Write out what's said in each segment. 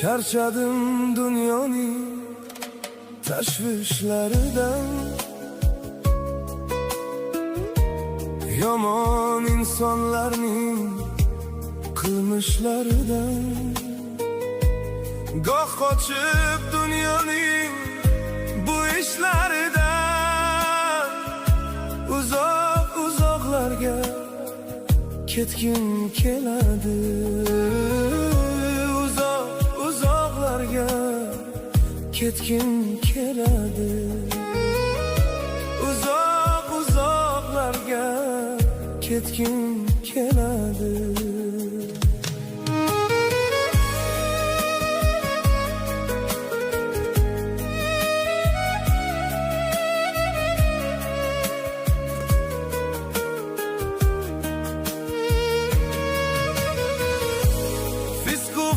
Charchadim dunyoning tashvishlaridan, yomon insonlarning qilmishlaridan. Goh qochib dunyoning bu ishlaridan, uzoq-uzoqlarga ketgim keladi. Uzoq-uzoqlarga ketgim keladi. Uzoq-uzoqlarga ketgim keladi.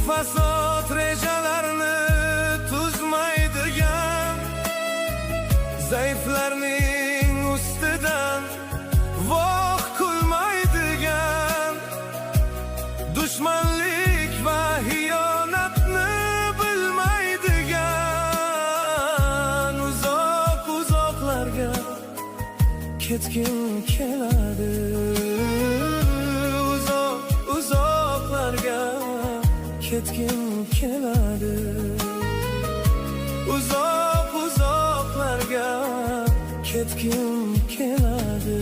Fasod rejalarni tuzmaydigan, zaiflarning ustidan voh kulmaydigan, dushmanlik va xiyonatni bilmaydigan. Uzoq-uzoqlarga ketgim keladi. Uzoq-uzoqlarga ketgim keladi. Uzoq-uzoqlarga ketgim keladi.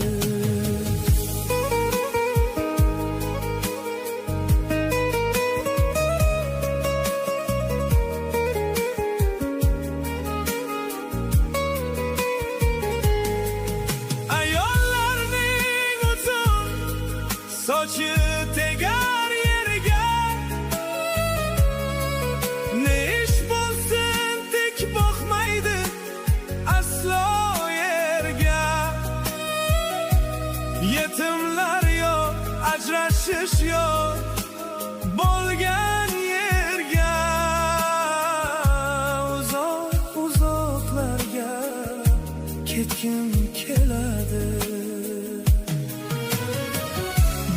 Ayollarning uzun sochi tegar yerga, ne ish bo'lsin tik boqmaydi aslo yerga. Yetimlar yo'q, ajrashish yo'q bo'lgan yerga. Uzoq-uzoqlarga ketgim keladi.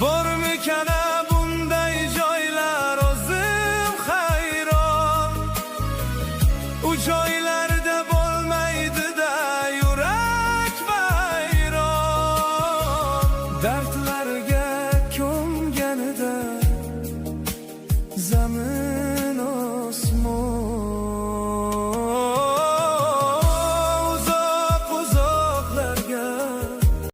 Bormikan bunday joylar, o'zim hayron. U joylarda bo'lmaydi-da yurak vayron. Dard